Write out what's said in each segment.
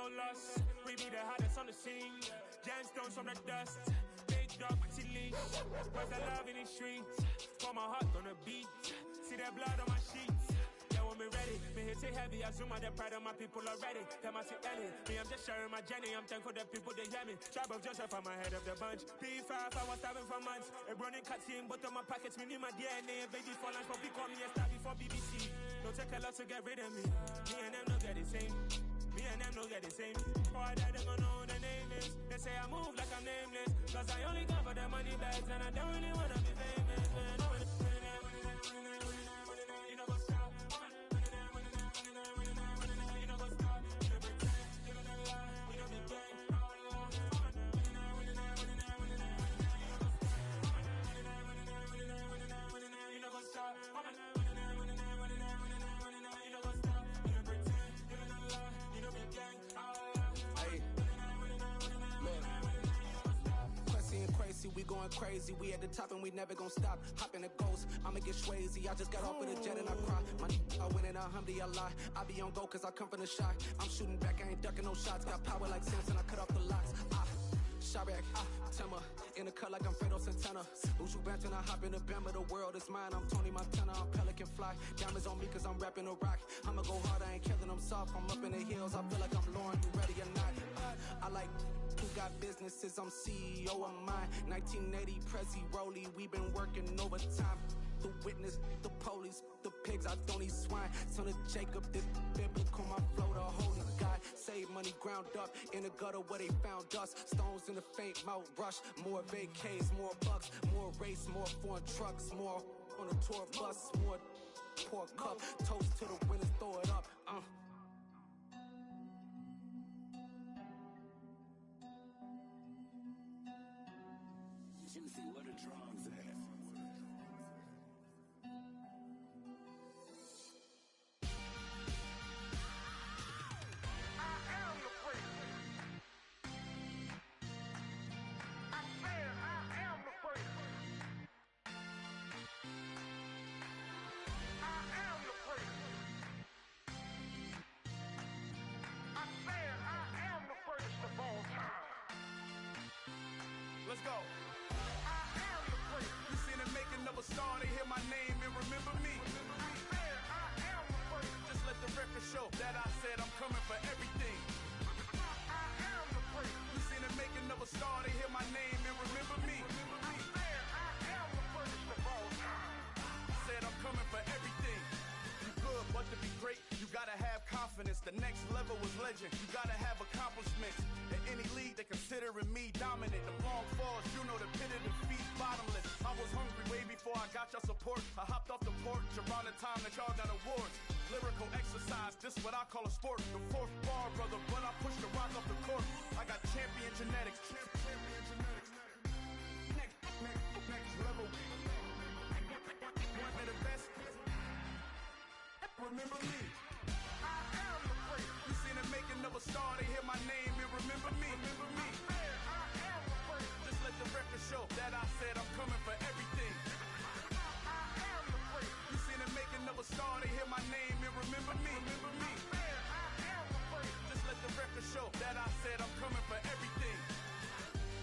no loss. We be the hottest on the scene. Gemstones from the dust. Big dog, pretty leash. Where's the love in the streets? Pour my heart on the beat. See that blood on my sheets. Yeah, when me ready, me hit it heavy. I zoom out the pride of my people already. Them I see Ellie. Me, I'm just sharing my journey. I'm thankful that people they hear me. Tribe of Joseph, I'm ahead of the bunch. P5, I was starving for months. A running cut team, but on my pockets, me need my DNA. Baby for lunch, but we call me a star before BBC. Don't take a lot to get rid of me. Me and them don't get the same. Me and them don't get the same. Boy, that they gonna know the name is. They say I move like I'm nameless. Cause I only come for the money bags. And I don't really wanna be famous, man. You know what's up? You know what's up? You know pretend. You know the lie. You know the game. You know what's up? Crazy, we going crazy. We at the top and we never gon' stop. Hop in the ghost, I'ma get swayzy. I just got off with a jet and I cry. My I win in a Humvee, I lie. I be on go cause I come from the shot. I'm shooting back, I ain't ducking no shots. Got power like Samson, I cut off the locks. Sharek, Timmer, in the cut like I'm Fredo Santana. Uju Banton, I hop in the Bama, the world is mine. I'm Tony Montana, I'm Pelican Fly. Diamonds on me cause I'm rapping a rock. I'ma go hard, I ain't killing them soft. I'm up in the hills, I feel like I'm Lauren, you ready or not? I like who got businesses, I'm CEO of mine. 1980 Prezi Rolly, we been working overtime. The witness, the police, the pigs, I don't eat swine. Son of Jacob, this biblical, my flow, the holy God. Save money ground up in the gutter where they found us. Stones in the faint mouth rush. More vacays, more bucks, more race, more foreign trucks, more on a tour bus, more pork cup. Toast to the winners, throw it up. Juicy, where the drums at? Let's go. I am the place. You seen the making of a star, they hear my name and remember me. I am the place. Just let the record show that I said I'm coming for everything. I am the place. You seen the making of a star, they hear my name and remember me. I am the first of all time. Said I'm coming for everything. You good, but to be great, you gotta have confidence. The next level was legend. You gotta have accomplishments. In any league, they considering me dominant. The long falls, you know the pit of defeat, bottomless. I was hungry way before I got your support. I hopped off the porch around the time that y'all got awards. Lyrical exercise, this what I call a sport. The fourth bar, brother, but I pushed the rock off the court. I got champion genetics. Next level. One of the best. Remember me. I am the place. You seen the making of a star, they hear my name and remember me. Remember me. I am the place. Just let the record show that I said I'm coming for everything. I am the place. You seen the making of a star, they hear my name and remember me. Remember me. I am the place. Just let the record show that I said I'm coming for everything.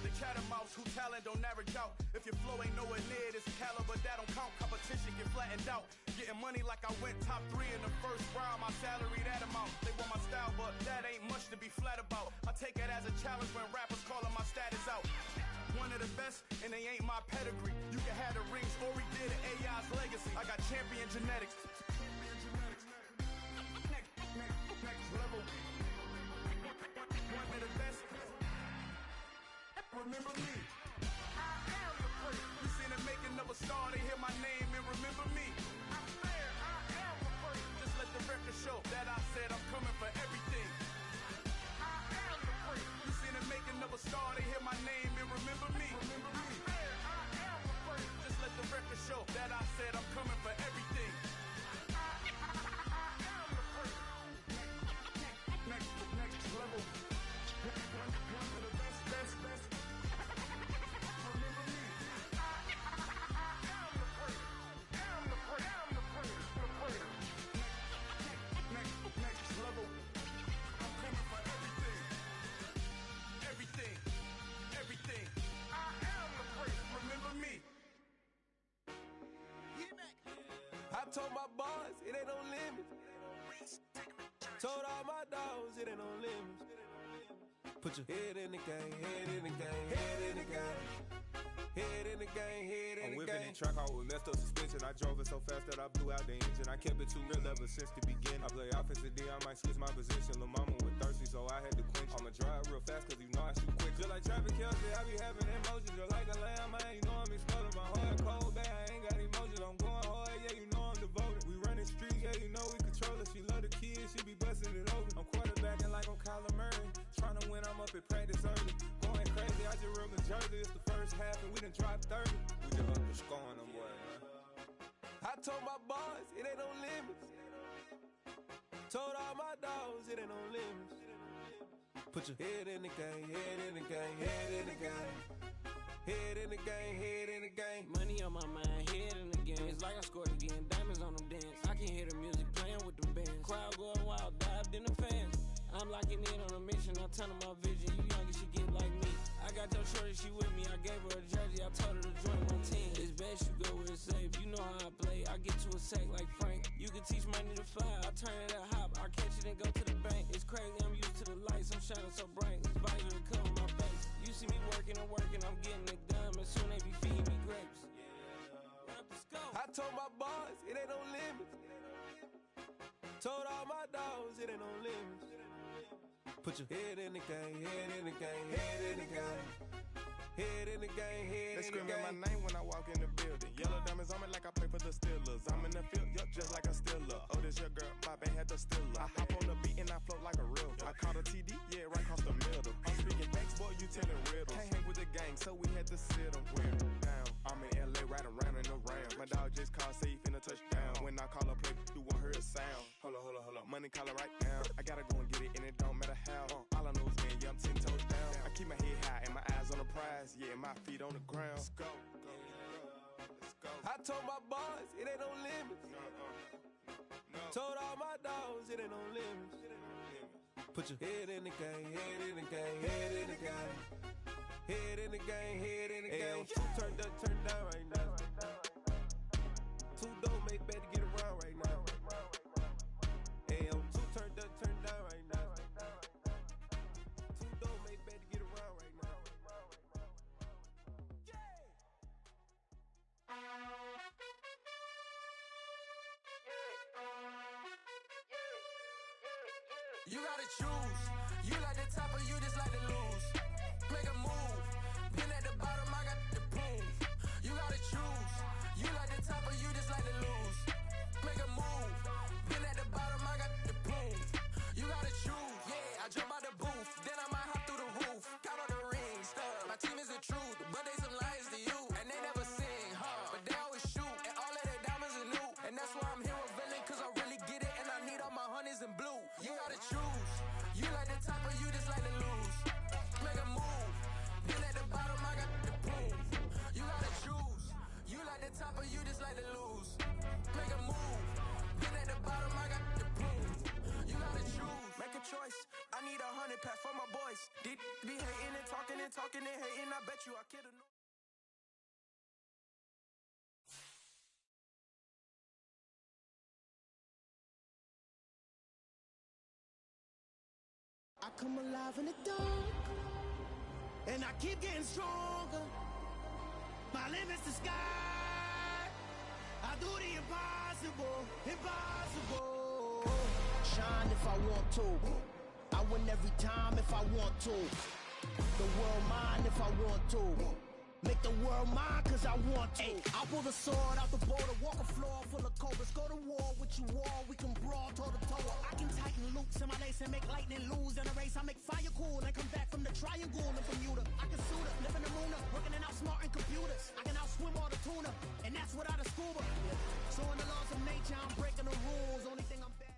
The catamounts who talent don't average out. If your flow ain't nowhere near this caliber, that don't count. Competition get flattened out. Getting money like I went top 3 in the first round. My salary that amount. They want my style, but that ain't much to be flat about. I take it as a challenge when rappers calling my status out. One of the best, and they ain't my pedigree. You can have the rings, or we did it, AI's legacy. I got champion genetics. Next level. One of the best. Remember me. I am the place. You seen the making of a star, they hear my name and remember me. I am the place. Just let the record show that I said I'm coming for everything. I am the place. You seen the making of a star, they hear my name and remember me. Remember me. I am the place. Just let the record show that I said I'm coming for everything. told my boys it ain't no limit. Told all my dogs it ain't no limit. Put your head in the game, head in the game, head in the game. Head in the game, head in the game. I'm whipping in track out with messed up suspension. I drove it so fast that I blew out the engine. I kept it too real ever since the beginning. I play offensive D, I might switch my position. Lil' mama was thirsty, so I had to quench. I'ma drive real fast, cause you know I shoot quick. Just like traffic Kelsey, I be having emotions. Just like a lamb, man, you know I'm exploding. My heart cold, bad, I ain't got emotions. I'm going hard, yeah, you know I'm devoted. We running streets, yeah, you know we control it. She love the kids, she be busting it over. I'm quarterbacking like I'm Kyler Murray. Trying to win, I'm up at practice early. Going crazy, I just rubbed the jersey. It's the first half and we done dropped 30. We just underscoring them boys, man. I told my boys it ain't no limits. Told all my dogs it ain't no limits. Put your head in the game, head in the game, head in the game. Head in the game, head in the game. Money on my mind, head in the game. It's like I scored again, diamonds on them dance. I can hear the music playing with them bands. Crowd going wild, dived in the fans. I'm locking in on a mission, I'm telling my vision. You young and she get like me. I got your shorty, she with me. I gave her a jersey, I told her to join my team. It's best you go where it's safe. You know how I play. I get to a sack like Frank. You can teach money to fly. I turn it up hop. I catch it and go to the bank. It's crazy, I'm used to the lights. I'm shining so bright. This visor to cover my face. You see me working and working. I'm getting it done. And soon they be feeding me grapes. Run up the scope. I told my boys it ain't no limits. Told all my dogs it ain't no limits. Put your head in the game, head in the game, head in the game. Head in the game, head in the game. They screaming my name when I walk in the building. Yellow diamonds on me like I play for the Steelers. I'm in the field, yup, just like a Steeler. Oh, this your girl, my band had the Steeler. I hop on the beat and I float like a river. I caught a TD, yeah, right across the middle. I'm speaking facts, boy, you telling riddles. Can't hang with the gang, so we had to sit them down. I'm in LA, right around in the round. My dog just called, say he finna touchdown. When I call a play, you won't hear a sound. Hold up. Money calling right now. I gotta go and get it, and it don't matter how. All I know is, man, yeah, I'm 10 toes down. I keep my head high and my eyes on the prize. Yeah, and my feet on the ground. Let's go. I told my boys it ain't no limits. Told all my dogs it ain't no limits. Put your head in the game, head in the game, head in the game. Head in the game, head in the game. Two turned up, turned down right now. Two dope make better get around right now. Hey, I'm two turned up, turned down right now. Two dope make better get around right now. You gotta choose. You like the top or you just like to lose. Make a move. Been at the bottom, I got the proof. You gotta choose. You like the top or you just like to lose. Make a move. Been at the bottom, I got the proof. You gotta choose. Yeah, I jump out the booth. Then I might hop through the roof. Count on the rings. My team is the truth, but they some liars to you. And they never sing, but they always shoot. And all of their diamonds are new. And that's why I'm here with villain, cause I really get it. And I need all my honeys in blue. You gotta choose. You like the top or you just like to lose. Make a move. Been at the bottom, I got the proof. You gotta choose. You like the top or you just like to lose. Make a move. Been at the bottom, I got the proof. You gotta choose. Make a choice. I need 100 pack for my boys. Deep be hating and talking and talking and hating. I bet you I kid or no. I come alive in the dark, and I keep getting stronger. My limit's the sky. I do the impossible, impossible. Shine if I want to. I win every time if I want to. The world mine if I want to. Make the world mine cause I want to. Ay, I'll pull the sword out the border, walk a floor full of cobras. Go to war with you all, we can brawl toe to toe. I can tighten loops in my lace and make lightning lose in a race. I make fire cool and come back from the triangle in Bermuda. I can suit up, live in the moon up, working and outsmarting computers. I can outswim all the tuna, and that's without a scuba. So in the laws of nature, I'm breaking the rules. Only thing I'm bad.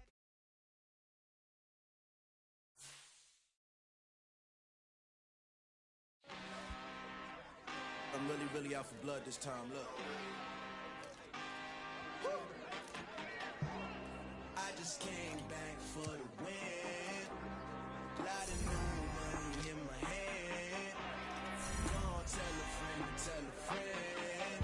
I'm really out for blood this time, look. I just came back for the win. Lot of new money in my hand. Go on, tell a friend to tell a friend.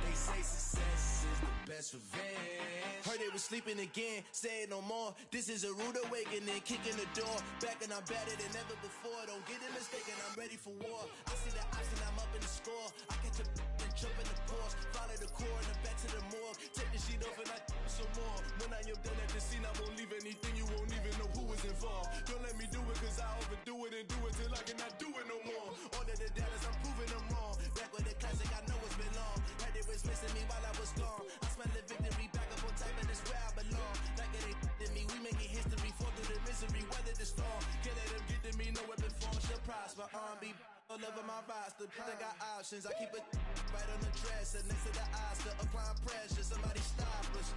They say success is the best best revenge. Heard they was sleeping again, say it no more. This is a rude awakening, kicking the door. Back and I'm better than ever before. Don't get it mistaken, I'm ready for war. I see the option, I'm up in the score. I catch a and jump in the Porsche. Follow the core and then back to the morgue. Take the sheet off and I some more. When I am done at the scene, I won't leave anything. You won't even know who was involved. Don't let me do it cause I overdo it and do it till I cannot do it no more. All of the Dallas, I'm proving them wrong. Back with the classic, I know it's been long. Heard they was missing me while I was gone. I smell the victory back up on type and it's where I belong. Like it ain't to me, we making history. Fall through the misery, weather the storm. Can't let them get to me, no weapon form shall prosper. R&B all over my roster, I got options. I keep it right on the dresser, next to the Oscar. Applying pressure, somebody stop us.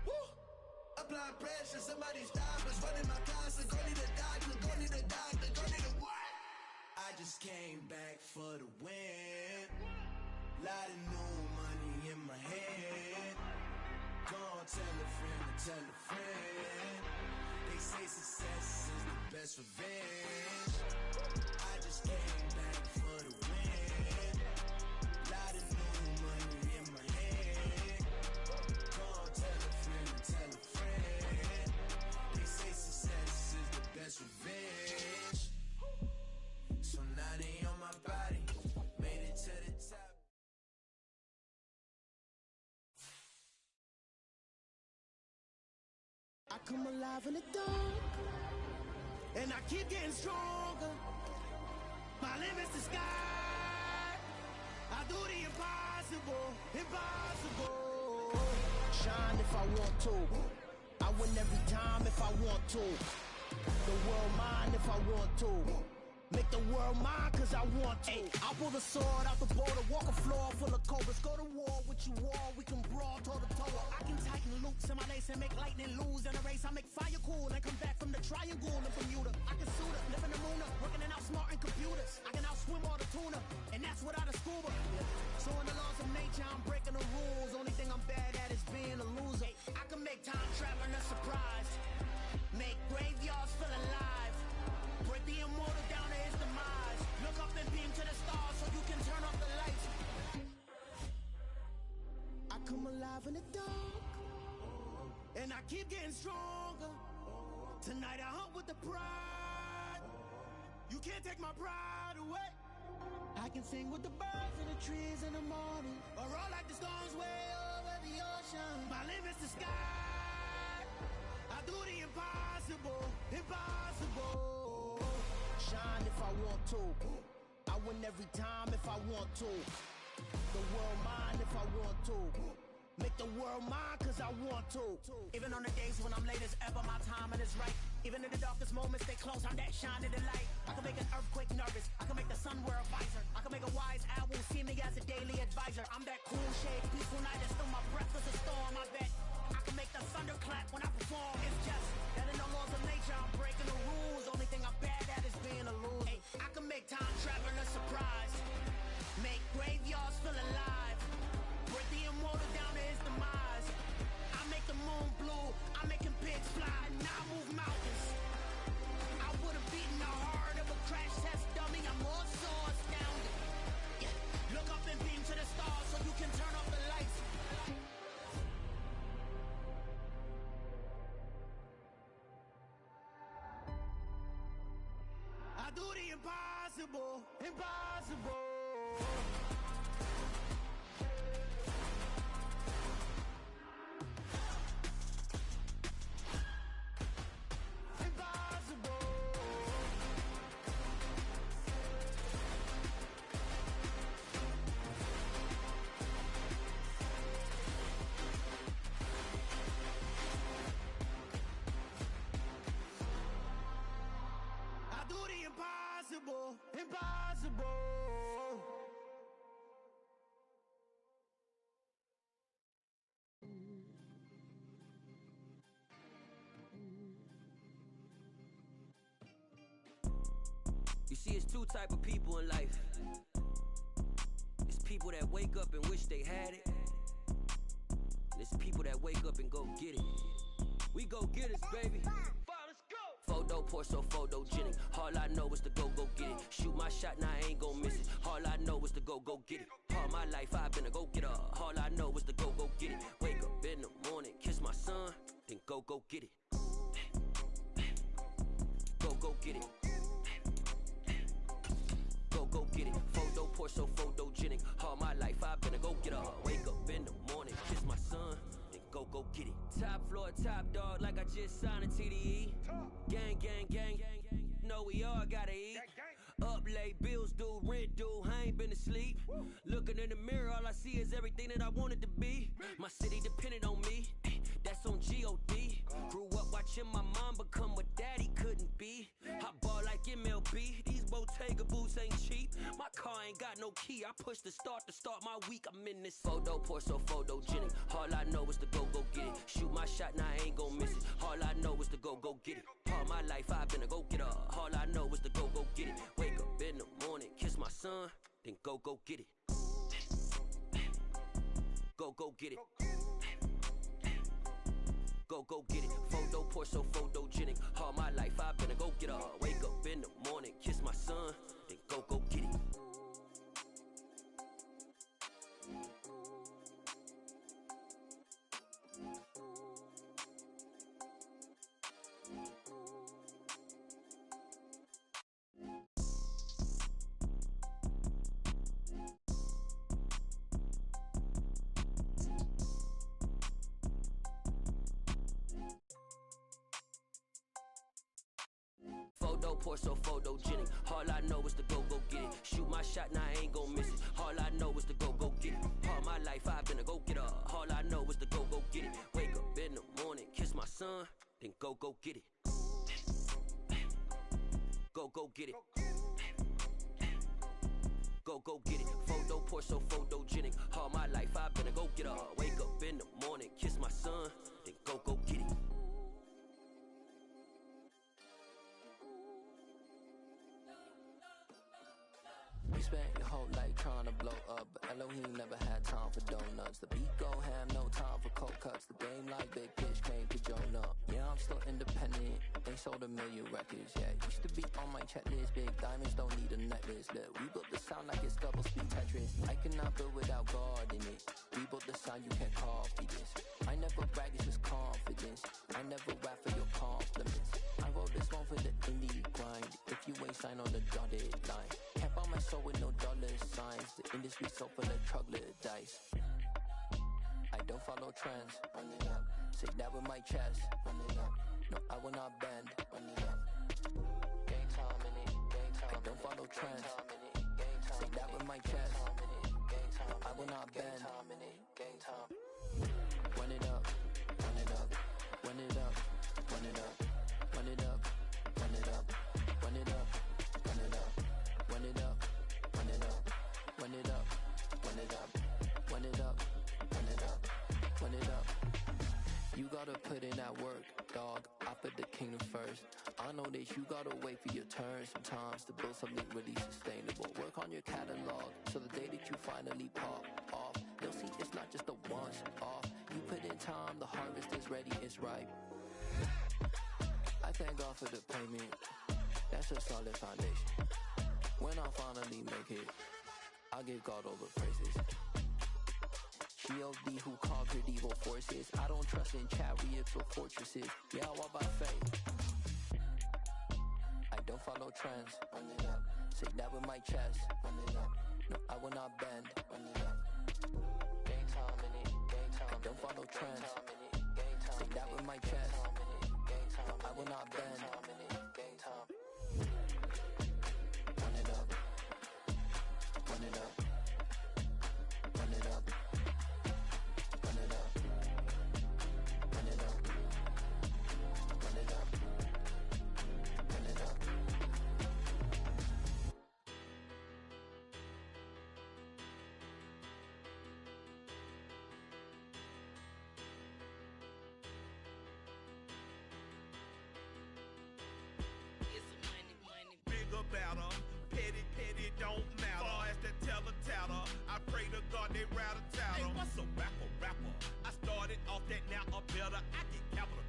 Woo! Applying pressure, somebody stop us. Running my closet, go need a doctor, go need a doctor, go need a what? I just came back for the win. Lot of new money in my hand. Go on, tell a friend to tell a friend. They say success is the best revenge. I just came back for the win. Lot of new money in my hand. Go on, tell a friend to tell a friend. They say success is the best revenge. So now they on my body, made it to the top. I come alive in the dark, and I keep getting stronger. My limit's the sky. I do the impossible, impossible. Shine if I want to. I win every time if I want to. The world mine if I want to. Make the world mine cause I want to. Ay, I pull the sword out the border, walk a floor full of cobras. Go to war with you all, we can brawl toe to toe. I can tighten loops in my lace and make lightning lose in a race. I make fire cool and come back from the triangle in Bermuda. I can suit up, live in the moon, working and outsmarting computers. I can outswim all the tuna, and that's without a scuba. So in the laws of nature, I'm breaking the rules. Only thing I'm bad at is being a loser. I can make time traveling a surprise, make graveyards feel alive, break the immortal down to his demise. Look up and beam to the stars so you can turn off the lights. I come alive in the dark, and I keep getting stronger. Tonight I hunt with the pride. You can't take my pride away. I can sing with the birds and the trees in the morning, or roll like the storms way over the ocean. My limit's the sky. I do the impossible, impossible. Shine if I want to. I win every time if I want to. The world mine if I want to. Make the world mine cause I want to. Even on the days when I'm late as ever, my timing is right. Even in the darkest moments, stay close, I'm that shine in the light. I can make an earthquake nervous, I can make the sun wear a visor. I can make a wise owl see me as a daily advisor. I'm that cool shade, peaceful night, and still my breath is a storm, I bet. I can make the thunder clap when I perform. It's just that in the laws of nature, I'm breaking the rules. Only thing I'm bad at is being a loser. Ay, I can make time traveling a surprise, make graveyards feel alive, break the immortal down to his demise. I make the moon blue, I'm making pigs fly, now I move mountains. I would've beaten the heart of a crash test dummy. I'm more so astounded. Yeah. Look up and beam to the stars so you can turn off the lights. I do the impossible, impossible. Impossible, impossible. You see, it's two type of people in life. It's people that wake up and wish they had it. And it's people that wake up and go get it. We go get it, baby. Photo poor, so photogenic. All I know is to go get it. Shoot my shot, now I ain't gon' miss it. All I know is to go get it. All my life I've been a go-getter. All I know is to go get it. Wake up, go get it. Go get it. Go get it. Photo poor so photogenic. All my life I've been a go getter. Wake up in the morning, kiss my son, then go get it. Top floor, top dog, like I just signed a TDE. Gang, gang, gang, gang, gang. Know we all gotta eat. Up late, bills due, rent due, I ain't been asleep. Looking in the mirror, all I see is everything that I wanted to be. My city depended on me, that's on G.O.D. Grew up watching my mom become what daddy couldn't be. I ball like MLB, these Bottega boots ain't cheap. My car ain't got no key, I push the start to start my week. I'm in this photo poor so photogenic. All I know is to go get it. Shoot my shot, now I ain't gon' miss it. All I know is to go get it. All my life I've been a go getter. All I know is to go get it. Wake up in the morning, kiss my son, then go get it. Go get it. Go get it. Photo poor so photogenic. All my life I've been a go getter. Wake up in the morning, kiss my son, then go get it. Photo poor so photogenic. All I know is to go get it. Shoot my shot, now I ain't gon' miss it. All I know is to go get it. All my life I've been a go getter. All I know is to go get it. Wake up in the morning, kiss my son, then go get it. Go get it. Go get it. Photo poor so photogenic. All my life I've been a go getter. Wake up in the morning, kiss my son, then go get it. You spent your whole life trying to blow up, but Elohim never had time for donuts. The beat go ham, no time for cold cuts. The game like Big Fish came to Jonah. Yeah, I'm still independent. They sold 1 million records. Yeah, used to be on my checklist. Big diamonds don't need a necklace. Look, we built the sound like it's double speed Tetris. I cannot build without God in it. We built the sound, you can't copy this. I never brag, it's just confidence. I never rap for your compliments. I wrote this one for the indie grind. If you ain't signed on the dotted line, can't buy my soul with no dollar signs. The industry so full of troglodytes. I don't follow trends. Run it up. Say that with my chest. Run it up. No, I will not bend. Run it up. Game time in it. Game time. I don't follow trends. Say that with my chest. No, I will not bend. Game time. Run it up. Run it up. Run it up. Run it up. Run it up. Run it up. Run it up. Run it up. Run it up. Run it up. Run it up. Run it up. Run it up. Run it up. Run it up. You gotta put in that work, dog. I put the kingdom first. I know that you gotta wait for your turn sometimes to build something really sustainable. Work on your catalog, so the day that you finally pop off, you'll see it's not just a once off. You put in time, the harvest is ready, it's ripe. I thank God for the payment. That's a solid foundation. When I finally make it, I'll give God all the praises. G.O.D. who conquered evil forces. I don't trust in chariots or fortresses. Yeah, I walk by faith. I don't follow trends. Run it up. Say that with my chest. Run it up. No, I will not bend. Run it up. Game time in it. Game time. I don't follow trends. Say that with my chest. No, I will not bend. Game time. Run it up. Run it up. Run it up. Run it up. Run it up. Run it up. Run it up. Bigger, better, petty, don't matter. Far as the teller tatter, I pray to God they rattle tatter. Hey, what's a rapper? I started off that, now I'm better. I get capital.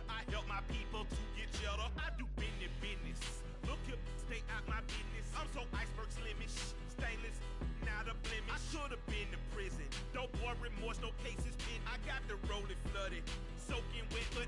I help my people to get cheddar. I do business. Look here, stay out my business. I'm so iceberg slimish, stainless, not a blemish. I should've been to prison. Don't boy remorse, no cases pinned. I got the rolling flooded, soaking wet, but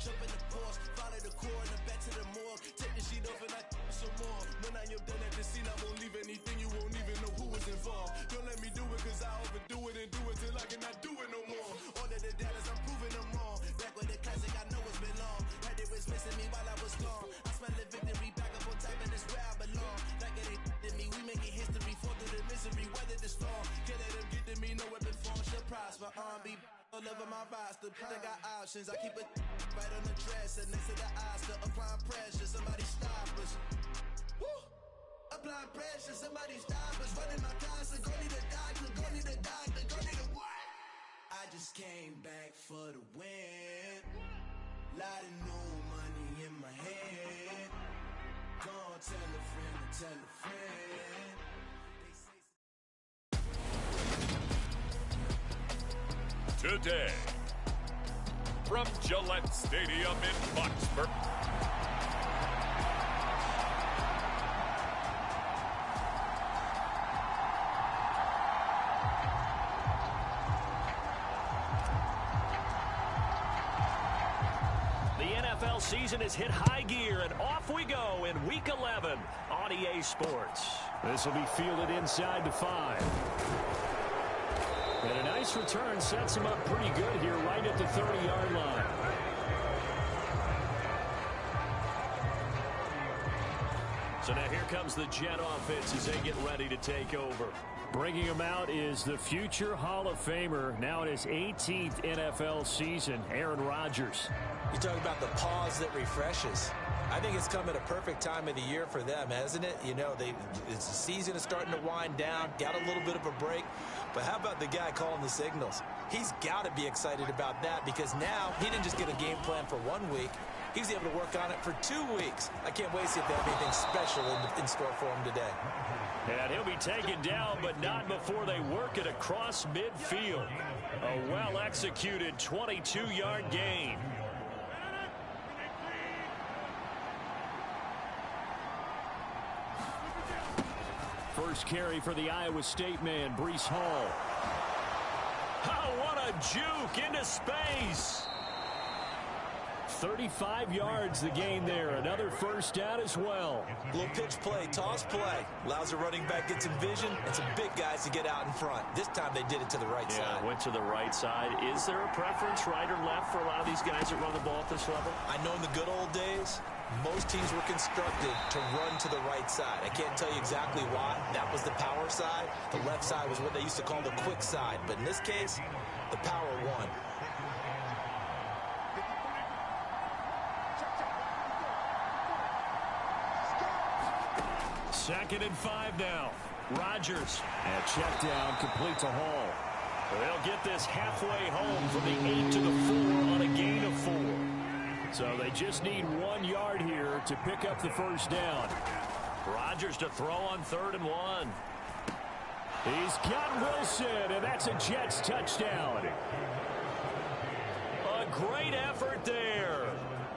Jump in the Porsche, follow the core and the back to the morgue. Take the sheet off and I some more. When I am done at the scene, I won't leave anything. You won't even know who was involved. Don't let me do it cause I overdo it and do it till I cannot do it no more. All of the doubters, I'm proving them wrong. Back with the classic, I know it's been long. Had it was missing me while I was gone. I smell the victory back up on top and it's where I belong. Like it ain't to me, we making history. Fall through the misery, weather the storm. Can't let them get to me, no weapon form should prosper. R&B all over my roster, I got options. I keep it right on the dresser, next to the Oscar. Applying pressure, somebody stop us. Woo! Applying pressure, somebody stop us. Running my constant, go need a doctor, go need a doctor, go need a what? I just came back for the win. Lot of new money in my hand. Go on, tell a friend to tell a friend. Today, from Gillette Stadium in Foxborough. The NFL season has hit high gear, and off we go in Week 11 on EA Sports. This will be fielded inside the 5. And a nice return sets him up pretty good here right at the 30-yard line. So now here comes the Jet offense as they get ready to take over. Bringing him out is the future Hall of Famer, now in his 18th NFL season, Aaron Rodgers. You talk about the pause that refreshes. I think it's come at a perfect time of the year for them, hasn't it? You know, the season is starting to wind down, got a little bit of a break. But how about the guy calling the signals? He's got to be excited about that because now he didn't just get a game plan for 1 week. He was able to work on it for 2 weeks. I can't wait to see if they have anything special in store for him today. And he'll be taken down, but not before they work it across midfield. A well-executed 22-yard gain. First carry for the Iowa State man, Breece Hall. Oh, what a juke into space. 35 yards the gain there. Another first down as well. Little pitch play, toss play. Allows the running back get some vision and some big guys to get out in front. This time they did it to the right side. Went to the right side. Is there a preference, right or left, for a lot of these guys that run the ball at this level? I know in the good old days, most teams were constructed to run to the right side. I can't tell you exactly why. That was the power side. The left side was what they used to call the quick side. But in this case, the power won. Second and 5 now. Rodgers. And check down, complete to Hall. They'll get this halfway home from the 8 to the 4 on a gain of 4. So they just need 1 yard here to pick up the first down. Rodgers to throw on 3rd and 1. He's got Wilson, and that's a Jets touchdown. A great effort there.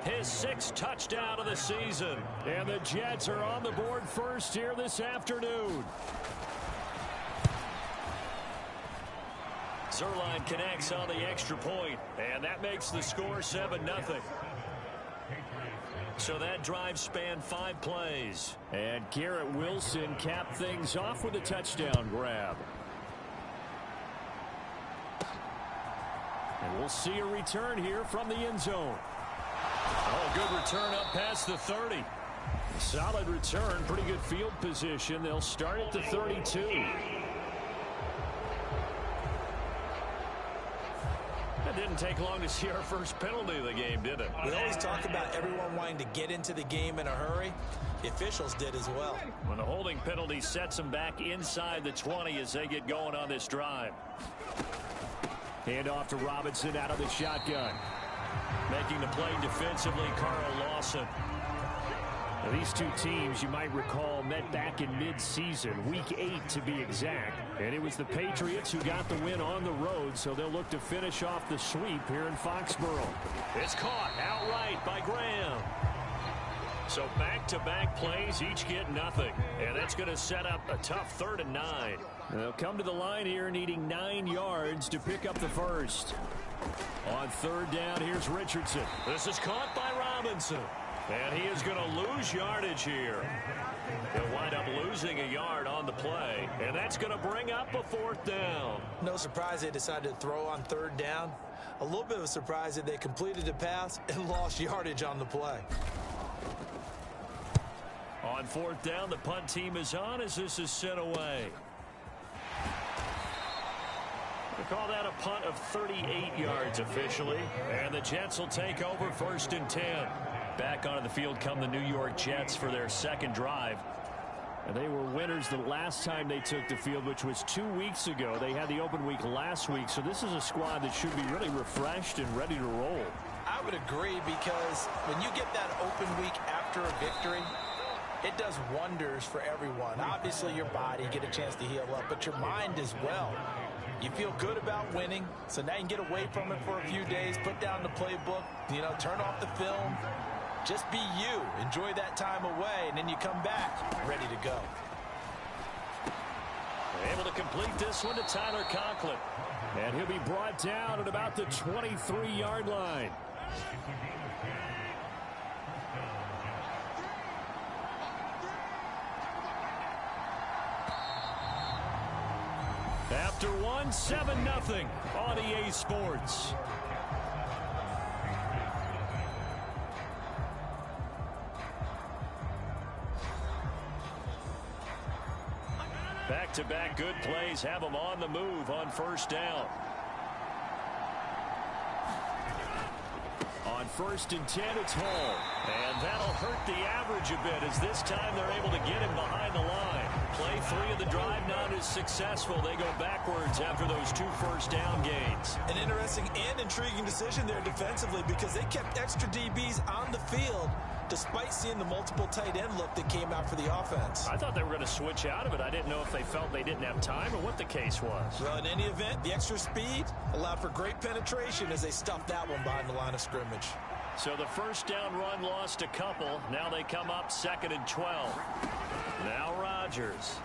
His 6th touchdown of the season. And the Jets are on the board first here this afternoon. Zerline connects on the extra point, and that makes the score 7-0. So that drive spanned 5 plays. And Garrett Wilson capped things off with a touchdown grab. And we'll see a return here from the end zone. Oh, good return up past the 30. Solid return, pretty good field position. They'll start at the 32. It didn't take long to see our first penalty of the game, did it? We always talk about everyone wanting to get into the game in a hurry. The officials did as well. When the holding penalty sets them back inside the 20 as they get going on this drive. Hand off to Robinson out of the shotgun. Making the play defensively, Carl Lawson. Now, these two teams, you might recall, met back in mid-season, week 8 to be exact. And it was the Patriots who got the win on the road, so they'll look to finish off the sweep here in Foxborough. It's caught outright by Graham. So back-to-back plays, each get nothing. And that's going to set up a tough 3rd and 9. They'll come to the line here needing 9 yards to pick up the first. On third down, here's Richardson. This is caught by Robinson. And he is going to lose yardage here. He'll wind up losing a yard on the play. And that's going to bring up a fourth down. No surprise they decided to throw on third down. A little bit of a surprise that they completed the pass and lost yardage on the play. On fourth down, the punt team is on as this is sent away. We call that a punt of 38 yards officially. And the Jets will take over 1st and 10. Back onto the field come the New York Jets for their second drive. And they were winners the last time they took the field, which was 2 weeks ago. They had the open week last week, so this is a squad that should be really refreshed and ready to roll. I would agree, because when you get that open week after a victory, it does wonders for everyone. Obviously, your body, get a chance to heal up, but your mind as well. You feel good about winning, so now you can get away from it for a few days, put down the playbook, turn off the film. Just be you. Enjoy that time away, and then you come back ready to go. Able to complete this one to Tyler Conklin. And he'll be brought down at about the 23-yard line. After one, 7-0 on EA Sports. Back-to-back good plays have them on the move on first down. On 1st and 10, it's Hall. And that'll hurt the average a bit as this time they're able to get him behind the line. Play 3 of the drive not as successful. They go backwards after those 2 first down gains. An interesting and intriguing decision there defensively, because they kept extra DBs on the field despite seeing the multiple tight end look that came out for the offense. I thought they were going to switch out of it. I didn't know if they felt they didn't have time or what the case was. Well, in any event, the extra speed allowed for great penetration as they stuffed that one behind the line of scrimmage. So the first down run lost a couple. Now they come up 2nd and 12. Now Rodgers.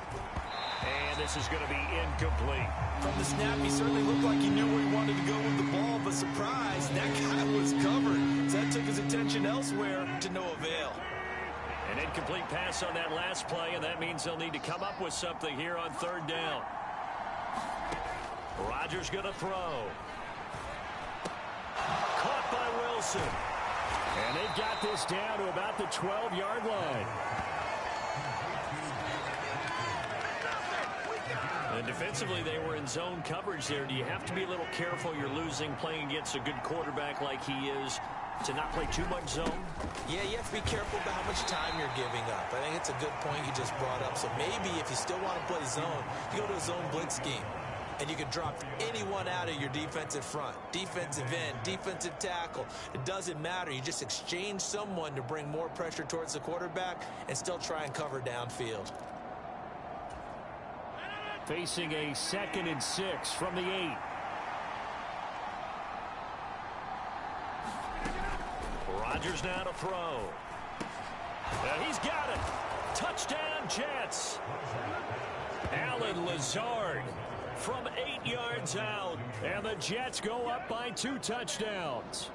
And this is going to be incomplete. From the snap, he certainly looked like he knew where he wanted to go with the ball, but surprise, that guy was covered. So that took his attention elsewhere to no avail. An incomplete pass on that last play, and that means they'll need to come up with something here on 3rd down. Rodgers going to throw. Caught by Wilson. And they've got this down to about the 12-yard line. And defensively, they were in zone coverage there. Do you have to be a little careful? You're losing, playing against a good quarterback like he is, to not play too much zone? Yeah, you have to be careful about how much time you're giving up. I think it's a good point you just brought up. So maybe if you still want to play zone, you go to a zone blitz scheme. And you can drop anyone out of your defensive front. Defensive end, defensive tackle. It doesn't matter. You just exchange someone to bring more pressure towards the quarterback and still try and cover downfield. Facing a 2nd and 6 from the 8. Rodgers now to throw. And he's got it. Touchdown, Jets. Allen Lazard from 8 yards out. And the Jets go up by 2 touchdowns.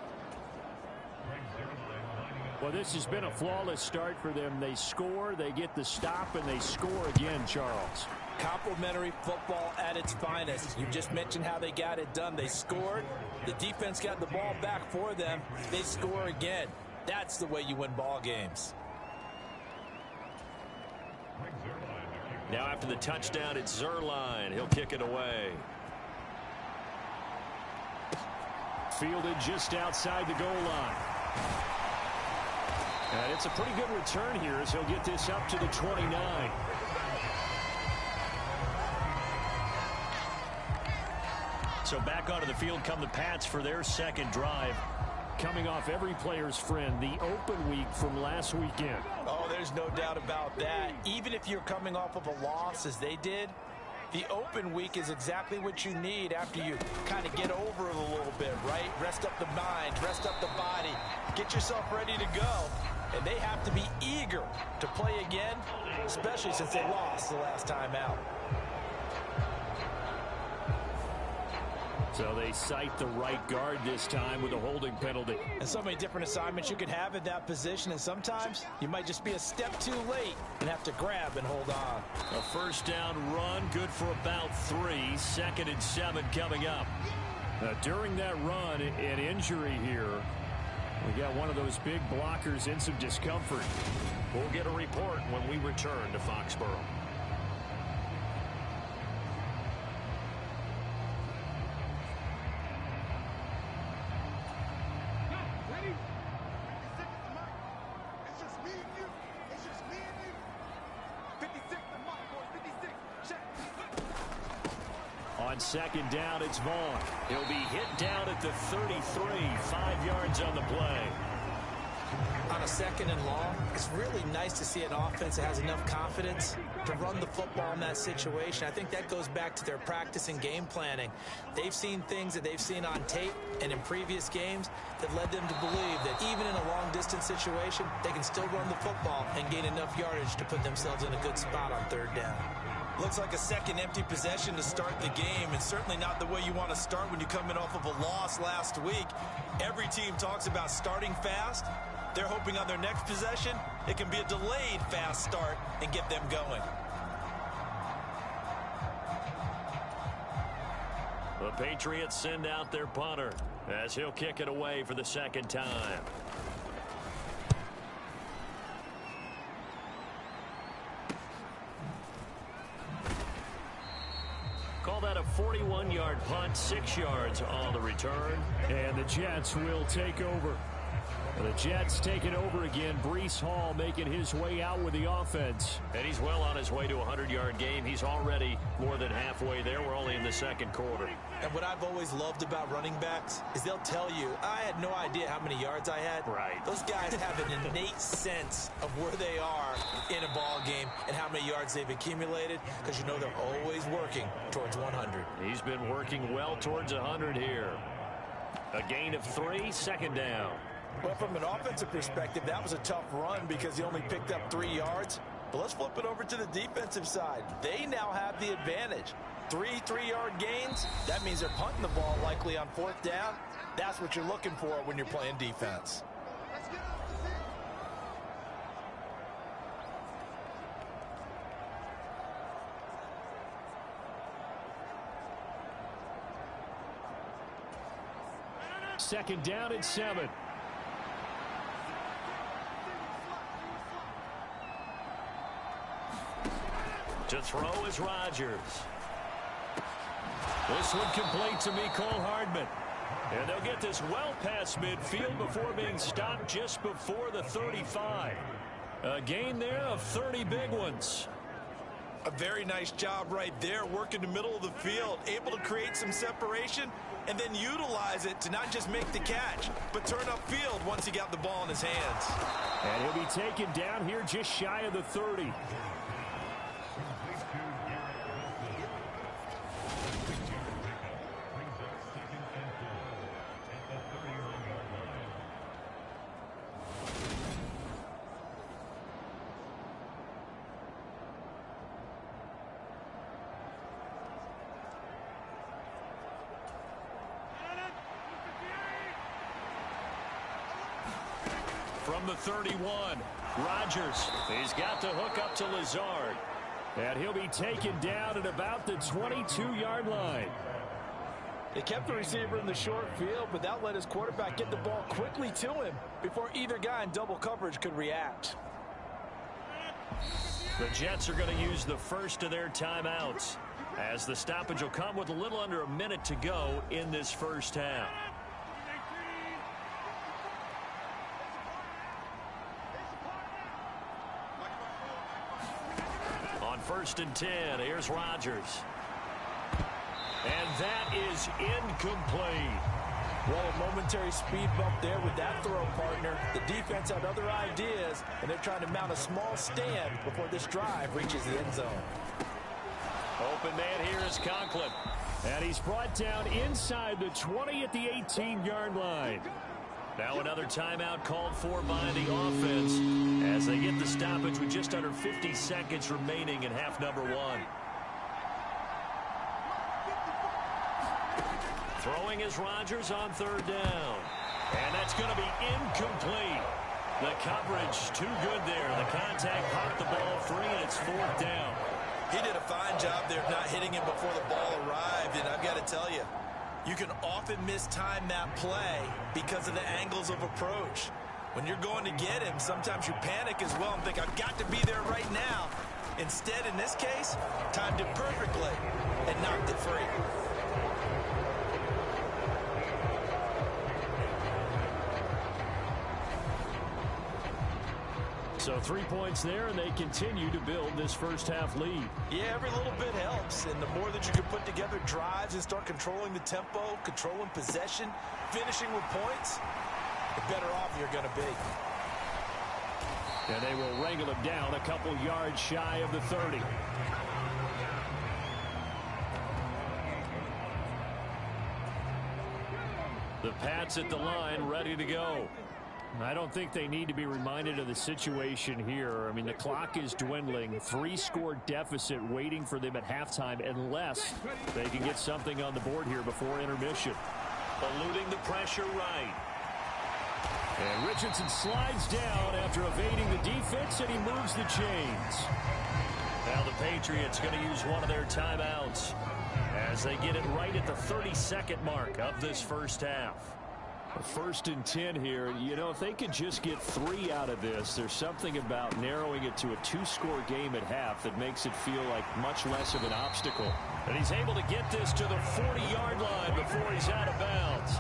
Well, this has been a flawless start for them. They score, they get the stop, and they score again, Charles. Complimentary football at its finest. You just mentioned how they got it done. They scored. The defense got the ball back for them. They score again. That's the way you win ball games. Now after the touchdown, it's Zerline. He'll kick it away. Fielded just outside the goal line. And it's a pretty good return here as he'll get this up to the 29. So back onto the field come the Pats for their second drive. Coming off every player's friend, the open week from last weekend. Oh, there's no doubt about that. Even if you're coming off of a loss as they did, the open week is exactly what you need after you kind of get over it a little bit, right? Rest up the mind, rest up the body, get yourself ready to go. And they have to be eager to play again, especially since they lost the last time out. So they cite the right guard this time with a holding penalty. And so many different assignments you could have at that position, and sometimes you might just be a step too late and have to grab and hold on. A first down run, good for about 3. 2nd and 7 coming up. During that run, an injury here. We got one of those big blockers in some discomfort. We'll get a report when we return to Foxborough. On 2nd down, it's Vaughn. He'll be hit down at the 33, 5 yards on the play. On a 2nd and long, it's really nice to see an offense that has enough confidence to run the football in that situation. I think that goes back to their practice and game planning. They've seen things that they've seen on tape and in previous games that led them to believe that even in a long-distance situation, they can still run the football and gain enough yardage to put themselves in a good spot on 3rd down. Looks like a second empty possession to start the game, and certainly not the way you want to start when you come in off of a loss last week. Every team talks about starting fast. They're hoping on their next possession, it can be a delayed fast start and get them going. The Patriots send out their punter as he'll kick it away for the 2nd time. Call that a 41-yard punt, 6 yards on the return. And the Jets will take over. The Jets taking over again. Breece Hall making his way out with the offense. And he's well on his way to a 100-yard game. He's already more than halfway there. We're only in the 2nd quarter. And what I've always loved about running backs is they'll tell you, I had no idea how many yards I had. Right. Those guys have an innate sense of where they are in a ball game and how many yards they've accumulated, because you know they're always working towards 100. He's been working well towards 100 here. A gain of 3, 2nd down. Well, from an offensive perspective, that was a tough run because he only picked up 3 yards. But let's flip it over to the defensive side. They now have the advantage. 3 3-yard gains. That means they're punting the ball likely on 4th down. That's what you're looking for when you're playing defense. Second down and 7. To throw is Rodgers. This one complete to Mecole Hardman. And they'll get this well past midfield before being stopped just before the 35. A gain there of 30 big ones. A very nice job right there, working the middle of the field, able to create some separation and then utilize it to not just make the catch, but turn upfield once he got the ball in his hands. And he'll be taken down here just shy of the 30. From the 31, Rodgers. He's got the hook up to Lazard. And he'll be taken down at about the 22-yard line. They kept the receiver in the short field, but that let his quarterback get the ball quickly to him before either guy in double coverage could react. The Jets are going to use the first of their timeouts, as the stoppage will come with a little under a minute to go in this first half. On 1st and 10, here's Rodgers. And that is incomplete. Well, a momentary speed bump there with that throw, partner. The defense had other ideas, and they're trying to mount a small stand before this drive reaches the end zone. Open man here is Conklin. And he's brought down inside the 20 at the 18-yard line. Now another timeout called for by the offense as they get the stoppage with just under 50 seconds remaining in half number 1. Throwing is Rodgers on third down. And that's going to be incomplete. The coverage too good there. The contact popped the ball free, and it's fourth down. He did a fine job there of not hitting him before the ball arrived, and I've got to tell you, you can often mistime that play because of the angles of approach. When you're going to get him, sometimes you panic as well and think, I've got to be there right now. Instead, in this case, timed it perfectly and knocked it free. So 3 points there, and they continue to build this first half lead. Yeah, every little bit helps, and the more that you can put together drives and start controlling the tempo, controlling possession, finishing with points, the better off you're going to be. And they will wrangle him down a couple yards shy of the 30. The Pats at the line, ready to go. I don't think they need to be reminded of the situation here. I mean, the clock is dwindling. 3-score deficit waiting for them at halftime unless they can get something on the board here before intermission. Eluding the pressure right. And Richardson slides down after evading the defense, and he moves the chains. Now the Patriots going to use one of their timeouts as they get it right at the 32nd mark of this first half. First and 10 here. You know, if they could just get 3 out of this, there's something about narrowing it to a 2-score game at half that makes it feel like much less of an obstacle. And he's able to get this to the 40-yard line before he's out of bounds.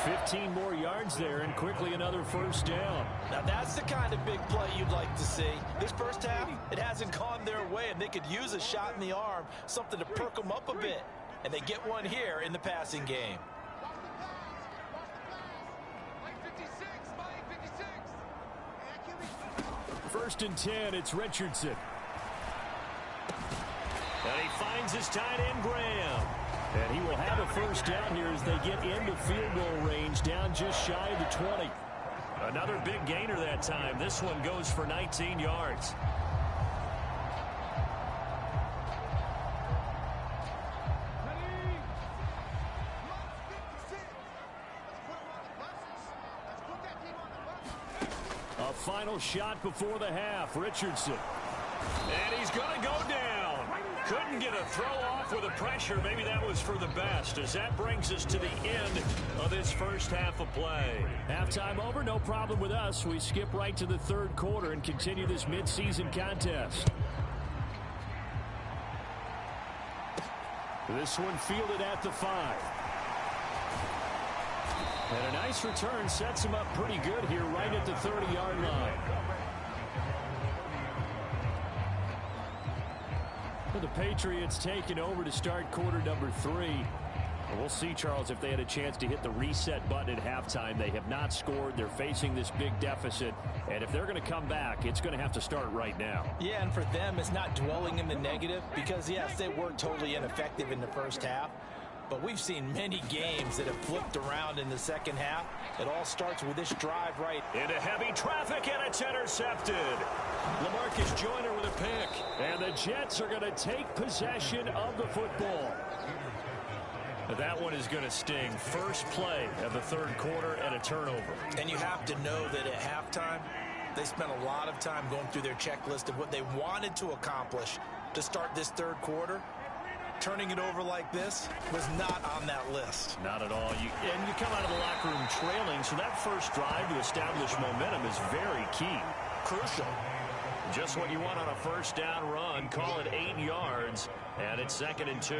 15 more yards there, and quickly another first down. Now that's the kind of big play you'd like to see. This first half, it hasn't gone their way, and they could use a shot in the arm, something to perk them up a bit. And they get one here in the passing game. First and 10, it's Richardson. And he finds his tight end, Graham. And he will have a first down here as they get into field goal range, down just shy of the 20. Another big gainer that time. This one goes for 19 yards. A final shot before the half. Richardson. And he's going to go down. Couldn't get a throw off with the pressure. Maybe that was for the best, as that brings us to the end of this first half of play. Halftime over, no problem with us. We skip right to the third quarter and continue this midseason contest. This one fielded at the 5. And a nice return sets him up pretty good here right at the 30-yard line. The Patriots taking over to start quarter number 3. We'll see, Charles, if they had a chance to hit the reset button at halftime. They have not scored. They're facing this big deficit. And if they're going to come back, it's going to have to start right now. Yeah, and for them, it's not dwelling in the negative because, yes, they were totally ineffective in the first half. But we've seen many games that have flipped around in the second half. It all starts with this drive right into heavy traffic, and it's intercepted. LaMarcus Joyner with a pick. And the Jets are going to take possession of the football. That one is going to sting. First play of the third quarter and a turnover. And you have to know that at halftime, they spent a lot of time going through their checklist of what they wanted to accomplish to start this third quarter. Turning it over like this was not on that list. Not at all. And you come out of the locker room trailing, so that first drive to establish momentum is very key. Crucial. Just what you want on a first down run. Call it 8 yards, and it's 2nd and 2.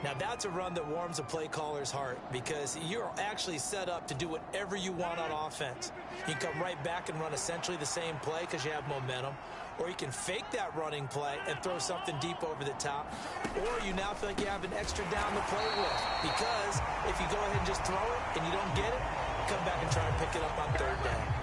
Now that's a run that warms a play caller's heart because you're actually set up to do whatever you want on offense. You can come right back and run essentially the same play because you have momentum, or you can fake that running play and throw something deep over the top, or you now feel like you have an extra down to play with because if you go ahead and just throw it and you don't get it, come back and try and pick it up on third down.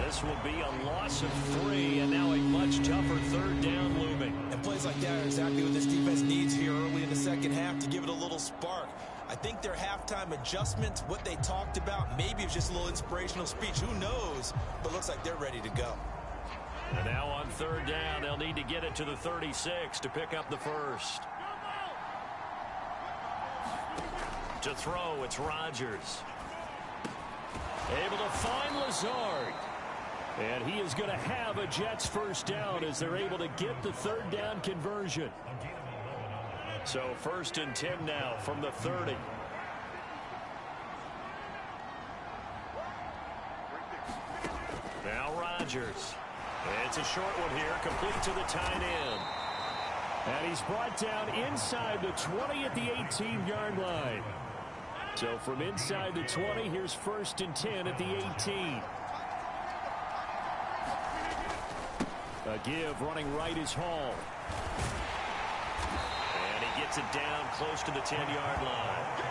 This will be a loss of 3, and now a much tougher third down looming. And plays like that are exactly what this defense needs here early in the second half to give it a little spark. I think their halftime adjustments, what they talked about, maybe it's just a little inspirational speech. Who knows? But looks like they're ready to go. And now on third down, they'll need to get it to the 36 to pick up the first. To throw, it's Rodgers. Able to find Lazard. And he is going to have a Jets first down as they're able to get the third down conversion. So 1st and 10 now from the 30. Now Rodgers. It's a short one here, complete to the tight end. And he's brought down inside the 20 at the 18-yard line. So from inside the 20, here's 1st and 10 at the 18. A give, running right is Hall. And he gets it down close to the 10-yard line.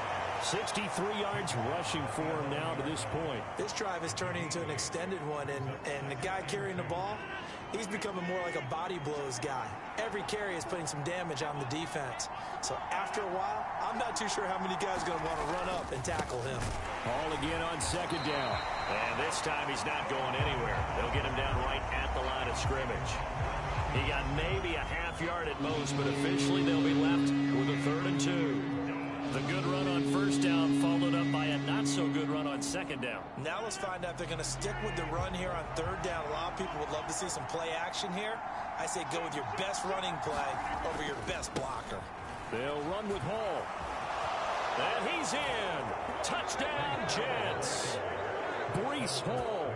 63 yards rushing for him now to this point. This drive is turning into an extended one, and the guy carrying the ball, he's becoming more like a body blows guy. Every carry is putting some damage on the defense. So after a while, I'm not too sure how many guys are going to want to run up and tackle him. Hall again on 2nd down. And this time he's not going anywhere. They'll get him down right at the line of scrimmage. He got maybe a half yard at most, but officially they'll be left with a 3rd and 2. The good run on 1st down followed up by a not-so-good run on 2nd down. Now let's find out if they're going to stick with the run here on 3rd down. A lot of people would love to see some play action here. I say go with your best running play over your best blocker. They'll run with Hall. And he's in. Touchdown, Jets. Breece Hall,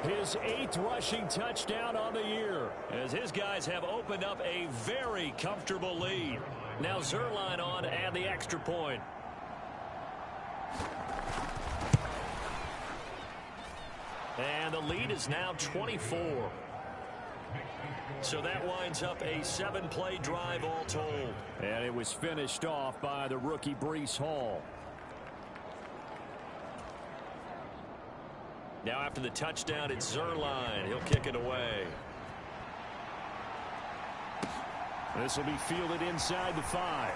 his 8th rushing touchdown on the year, as his guys have opened up a very comfortable lead. Now Zerline on to add the extra point. And the lead is now 24. So that winds up a 7-play drive all told. And it was finished off by the rookie Breece Hall. Now after the touchdown, it's Zerline. He'll kick it away. This will be fielded inside the 5.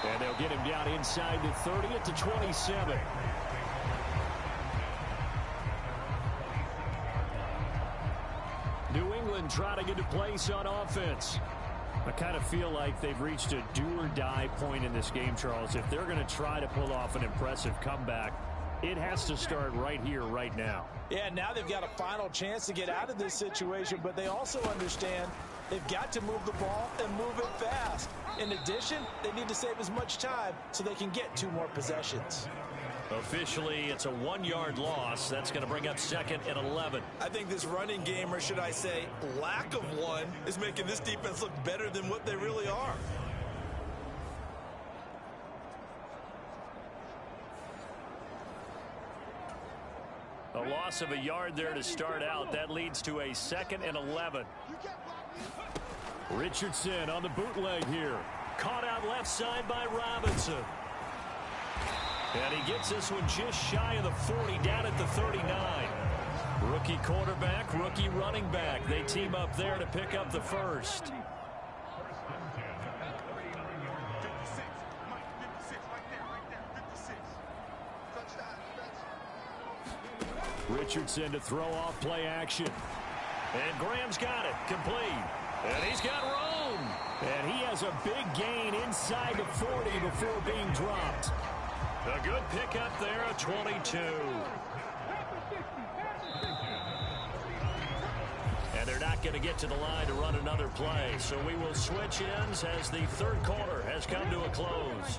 And they'll get him down inside the 30 at the 27. New England trying to get to place on offense. I kind of feel like they've reached a do-or-die point in this game, Charles. If they're going to try to pull off an impressive comeback, it has to start right here, right now. Yeah, now they've got a final chance to get out of this situation, but they also understand they've got to move the ball and move it fast. In addition, they need to save as much time so they can get 2 more possessions. Officially, it's a 1-yard loss. That's going to bring up 2nd and 11. I think this running game, or should I say lack of one, is making this defense look better than what they really are. A loss of a yard there to start out. That leads to a 2nd and 11. Richardson on the bootleg here. Caught out left side by Robinson. And he gets this one just shy of the 40, down at the 39. Rookie quarterback, rookie running back. They team up there to pick up the first. Richardson to throw off play action. And Graham's got it. Complete. And he's got room. And he has a big gain inside the 40 before being dropped. A good pickup there, a 22. And they're not going to get to the line to run another play. So we will switch ends as the 3rd quarter has come to a close.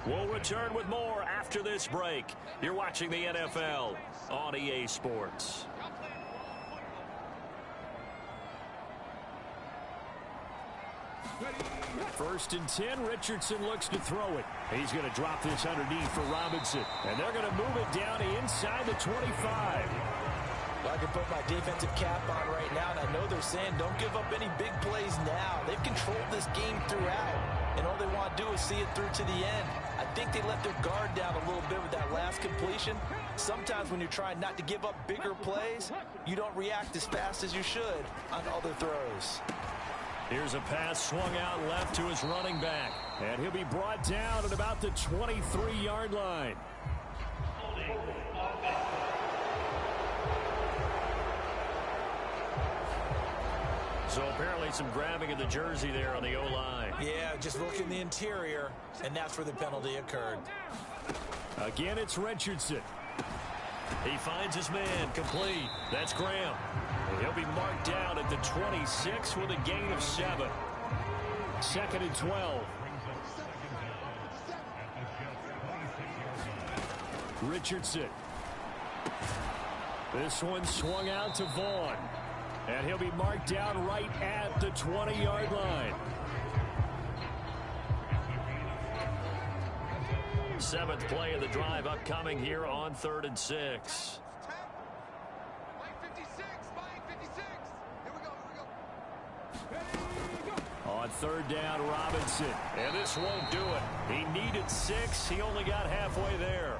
We'll return with more after this break. You're watching the NFL on EA Sports. First and 10, Richardson looks to throw it. He's going to drop this underneath for Robinson. And they're going to move it down to inside the 25. Well, I can put my defensive cap on right now, and I know they're saying don't give up any big plays now. They've controlled this game throughout, and all they want to do is see it through to the end. I think they let their guard down a little bit with that last completion. Sometimes when you're trying not to give up bigger plays, you don't react as fast as you should on other throws. Here's a pass swung out left to his running back. And he'll be brought down at about the 23-yard line. So apparently some grabbing of the jersey there on the O-line. Yeah, just look in the interior, and that's where the penalty occurred. Again, it's Richardson. He finds his man, complete. That's Graham. He'll be marked down at the 26 with a gain of 7. 2nd and 12. Richardson. This one swung out to Vaughn. And he'll be marked down right at the 20-yard line. 7th play of the drive upcoming here on 3rd and 6. On 3rd down, Robinson. And this won't do it. He needed 6. He only got halfway there.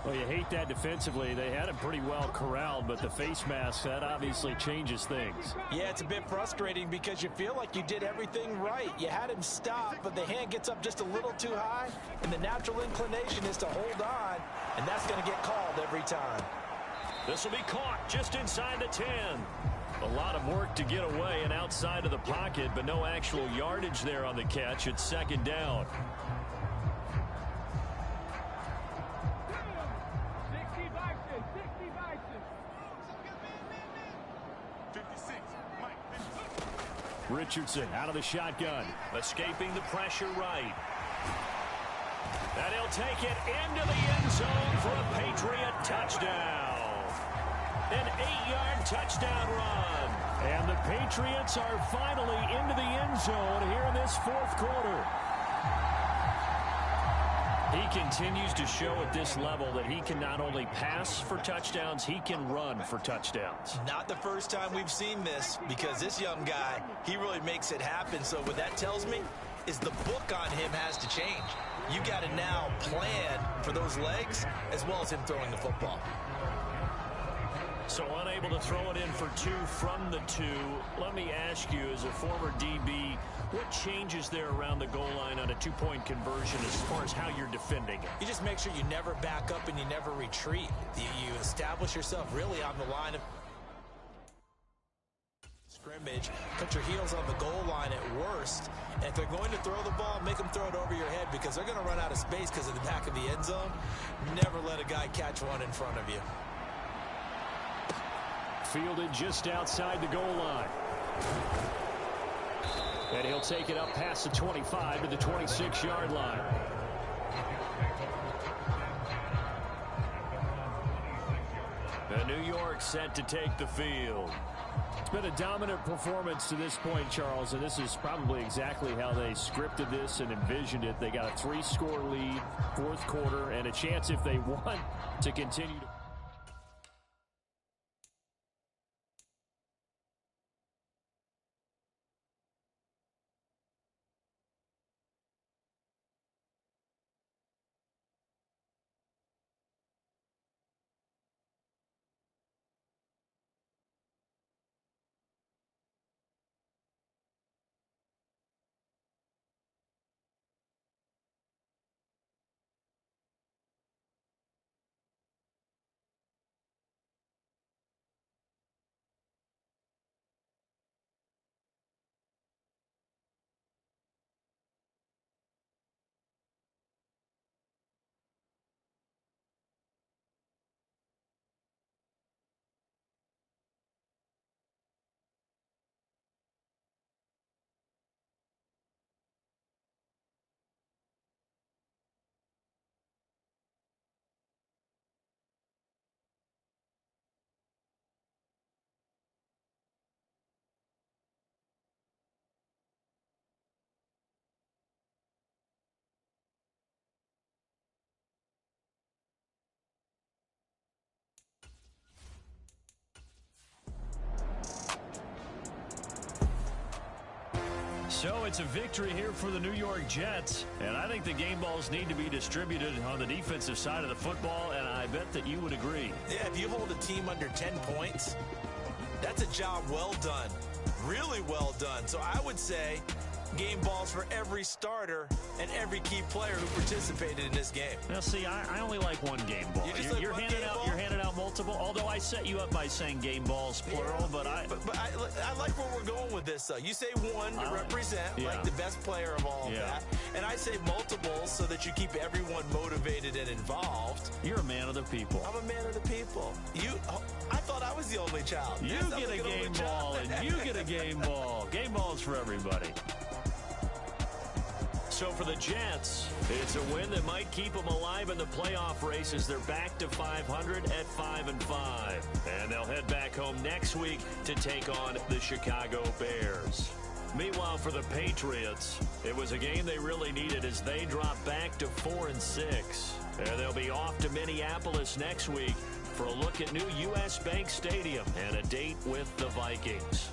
Well, you hate that defensively. They had him pretty well corralled, but the face mask, that obviously changes things. Yeah, it's a bit frustrating because you feel like you did everything right. You had him stop, but the hand gets up just a little too high, and the natural inclination is to hold on, and that's going to get called every time. This will be caught just inside the 10. A lot of work to get away and outside of the pocket, but no actual yardage there on the catch. It's 2nd down. Richardson out of the shotgun, escaping the pressure right. And he'll take it into the end zone for a Patriot touchdown. An 8-yard touchdown run. And the Patriots are finally into the end zone here in this 4th quarter. He continues to show at this level that he can not only pass for touchdowns, he can run for touchdowns. Not the first time we've seen this, because this young guy, he really makes it happen. So what that tells me is the book on him has to change. You got to now plan for those legs as well as him throwing the football. So unable to throw it in for 2 from the 2. Let me ask you, as a former DB, what changes there around the goal line on a 2-point conversion as far as how you're defending it? You just make sure you never back up and you never retreat. You establish yourself really on the line of scrimmage. Put your heels on the goal line at worst. And if they're going to throw the ball, make them throw it over your head because they're going to run out of space because of the back of the end zone. Never let a guy catch one in front of you. Fielded just outside the goal line. And he'll take it up past the 25 to the 26-yard line. And New York set to take the field. It's been a dominant performance to this point, Charles, and this is probably exactly how they scripted this and envisioned it. They got a 3-score lead, 4th quarter, and a chance if they want to continue to... So it's a victory here for the New York Jets, and I think the game balls need to be distributed on the defensive side of the football, and I bet that you would agree. Yeah, if you hold a team under 10 points, that's a job well done. Really well done. So I would say game balls for every starter and every key player who participated in this game. Now, see, I only like one game ball. You're handing out multiple, although I set you up by saying game balls, plural, but I like where we're going with this, though. You say one to represent, like the best player of all of that, and I say multiples so that you keep everyone motivated and involved. You're a man of the people. I'm a man of the people. I thought I was the only child. You get a game ball, and you get a game ball. Game balls for everybody. So for the Jets, it's a win that might keep them alive in the playoff race as they're back to 500 at 5-5. And they'll head back home next week to take on the Chicago Bears. Meanwhile, for the Patriots, it was a game they really needed as they drop back to 4-6. And they'll be off to Minneapolis next week for a look at new U.S. Bank Stadium and a date with the Vikings.